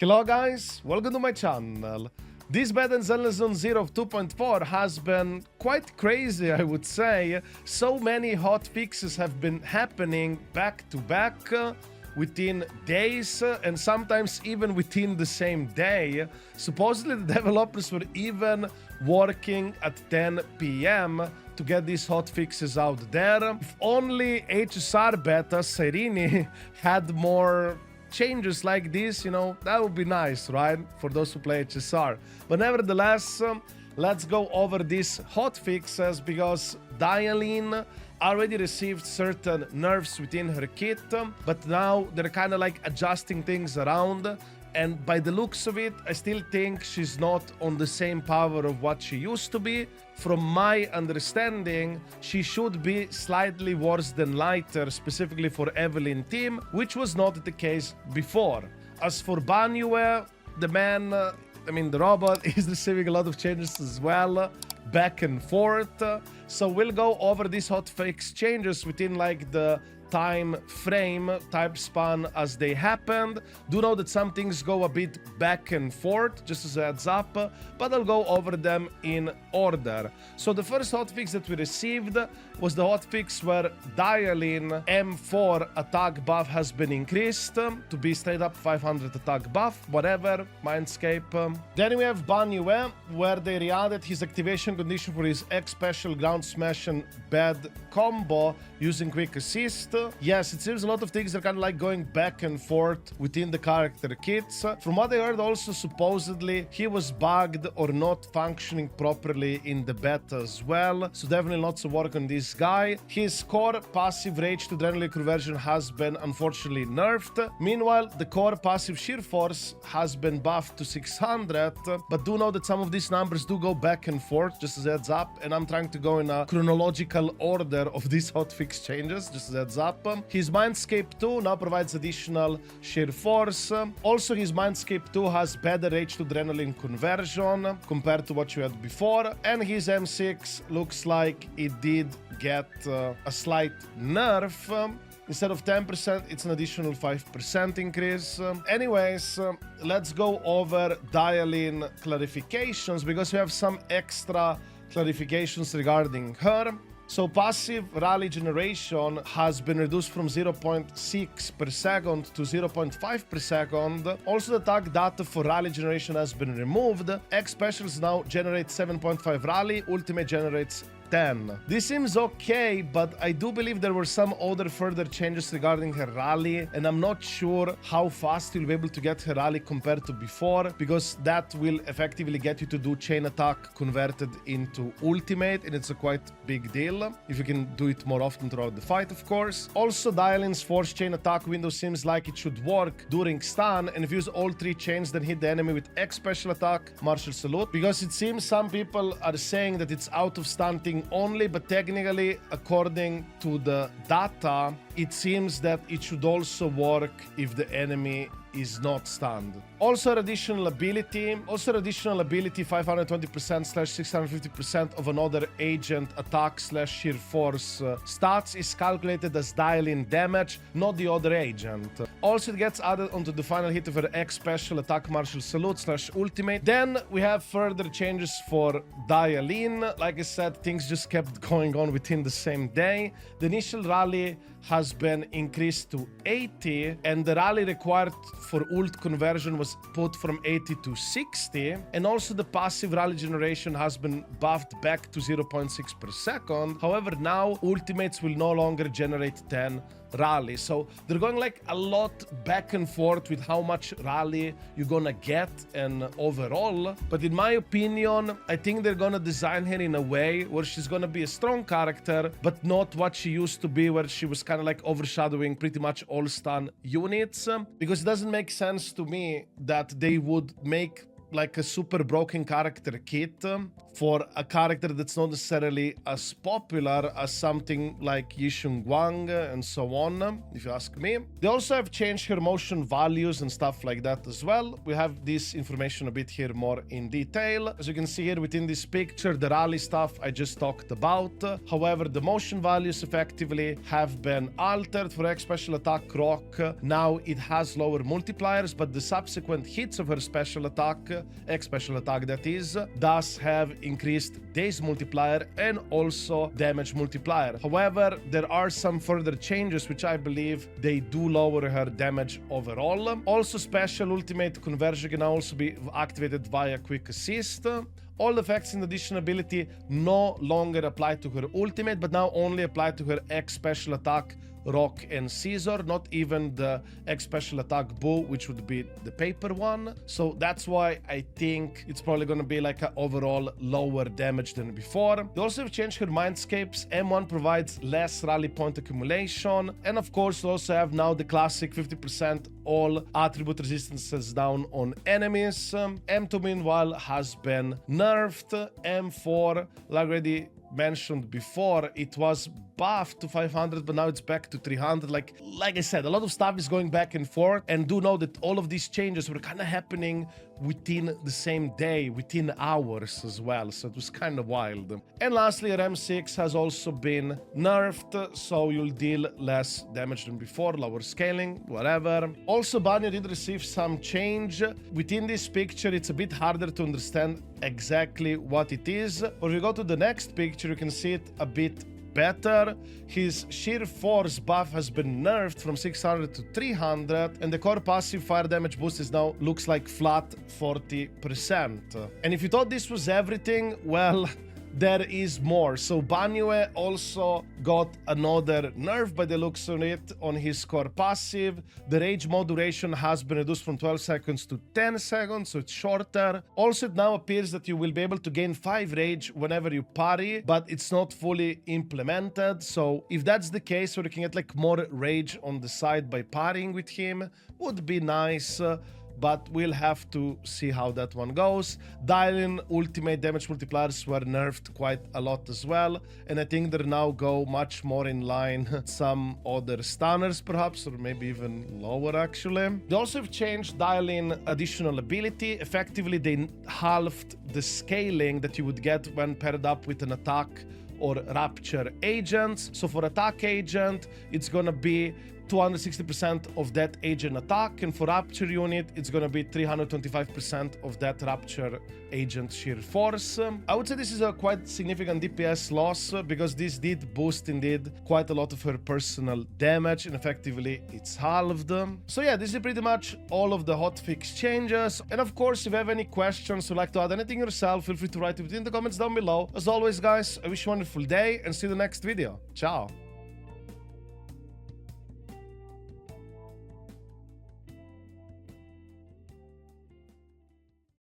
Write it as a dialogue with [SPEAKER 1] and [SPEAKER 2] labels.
[SPEAKER 1] Hello guys, welcome to my channel. This beta in Zenless Zone 0 of 2.4 has been quite crazy, I would say. So many hot fixes have been happening back to back within days and sometimes even within the same day. Supposedly the developers were even working at 10 p.m. to get these hot fixes out there. If only HSR beta Seirini had more changes like this, you know, that would be nice, right? For those who play HSR. But nevertheless, let's go over these hot fixes because Dialyn already received certain nerfs within her kit, but now they're kind of like adjusting things around. And by the looks of it, I still think she's not on the same power of what she used to be. From my understanding, she should be slightly worse than lighter, specifically for Evelyn team, which was not the case before. As for Banyue, the man, the robot, is receiving a lot of changes as well, back and forth. So we'll go over these hotfix changes within like the time frame, type span as they happened. Do know that some things go a bit back and forth, just as a heads up, but I'll go over them in order. So the first hotfix that we received was the hotfix where Dialyn M4 attack buff has been increased to be straight up 500 attack buff, whatever, Mindscape. Then we have Banyue, where they re-added his activation condition for his X special ground smash and bed combo using quick assist. Yes, it seems a lot of things are kind of like going back and forth within the character kits. From what I heard also, supposedly he was bugged or not functioning properly in the beta as well. So definitely lots of work on this guy. His core passive rage to adrenaline conversion has been unfortunately nerfed. Meanwhile, the core passive sheer force has been buffed to 600, but do know that some of these numbers do go back and forth, just as a heads up, and I'm trying to go in a chronological order of these hotfix changes, just as a heads up. His Mindscape 2 now provides additional sheer force. Also, his Mindscape 2 has better rage to adrenaline conversion compared to what you had before. And his M6 looks like it did get a slight nerf. Instead of 10%, it's an additional 5% increase. Anyways, let's go over Dialyn clarifications because we have some extra clarifications regarding her. So passive rally generation has been reduced from 0.6 per second to 0.5 per second. Also, the attack data for rally generation has been removed. X specials now generate 7.5 rally, ultimate generates 10. This seems okay, but I do believe there were some other further changes regarding her rally, and I'm not sure how fast you'll be able to get her rally compared to before, because that will effectively get you to do chain attack converted into ultimate, and it's a quite big deal if you can do it more often throughout the fight, of course. Also, Dialyn's force chain attack window seems like it should work during stun, and if you use all three chains, then hit the enemy with X special attack, martial salute, because it seems some people are saying that it's out of stunting only, but technically, according to the data, it seems that it should also work if the enemy is not stunned. Also additional ability 520% slash 650% of another agent attack slash sheer force stats is calculated as Dialyn damage, not the other agent. Also, it gets added onto the final hit of her X special attack martial salute slash ultimate. Then we have further changes for Dialyn. Like I said, things just kept going on within the same day. The initial rally has been increased to 80, and the rally required for ult conversion was put from 80 to 60, and also the passive rally generation has been buffed back to 0.6 per second. However, now ultimates will no longer generate 10 rally, so they're going like a lot back and forth with how much rally you're gonna get and overall. But in my opinion, I think they're gonna design her in a way where she's gonna be a strong character, but not what she used to be, where she was kind of like overshadowing pretty much all stun units, because it doesn't make sense to me that they would make like a super broken character kit for a character that's not necessarily as popular as something like Yishun Guang and so on, if you ask me. They also have changed her motion values and stuff like that as well. We have this information a bit here more in detail. As you can see here within this picture, the rally stuff I just talked about. However, the motion values effectively have been altered. For X special attack Rock, now it has lower multipliers, but the subsequent hits of her special attack, X special attack that is, does have increased daze multiplier and also damage multiplier. However, there are some further changes which I believe they do lower her damage overall. Also, special ultimate conversion can also be activated via quick assist. All effects in addition ability no longer apply to her ultimate, but now only apply to her X special attack Rock and Scissor, not even the X special attack Boo, which would be the paper one. So that's why I think it's probably gonna be like an overall lower damage than before. They also have changed her mindscapes. M1 provides less rally point accumulation, and of course we also have now the classic 50% all attribute resistances down on enemies. M2 meanwhile has been nerfed. M4, like already mentioned before, it was buffed to 500, but now it's back to 300. Like I said, a lot of stuff is going back and forth, and do know that all of these changes were kind of happening within the same day, within hours as well, so it was kind of wild. And lastly, RM6 has also been nerfed, so you'll deal less damage than before, lower scaling, whatever. Also, Banyue did receive some change. Within this picture, it's a bit harder to understand exactly what it is, but if you go to the next picture, you can see it a bit better. His sheer force buff has been nerfed from 600 to 300, and the core passive fire damage boost is now looks like flat 40%. And if you thought this was everything, well, there is more. So Banyue also got another nerf by the looks of it on his core passive. The rage mode duration has been reduced from 12 seconds to 10 seconds, so it's shorter. Also, it now appears that you will be able to gain 5 rage whenever you parry, but it's not fully implemented. So if that's the case, we're looking at like more rage on the side by parrying with him, would be nice. But we'll have to see how that one goes. Dialyn ultimate damage multipliers were nerfed quite a lot as well, and I think they now go much more in line with some other stunners perhaps, or maybe even lower actually. They also have changed Dialyn additional ability. Effectively, they halved the scaling that you would get when paired up with an attack or rapture agents. So for attack agent, it's gonna be 260% of that agent attack, and for rapture unit it's gonna be 325% of that rapture agent sheer force. I would say this is a quite significant DPS loss because this did boost indeed quite a lot of her personal damage, and effectively it's halved. So yeah, this is pretty much all of the hotfix changes, and of course if you have any questions or like to add anything yourself, feel free to write it in the comments down below. As always guys, I wish you a wonderful day and see you in the next video. Ciao!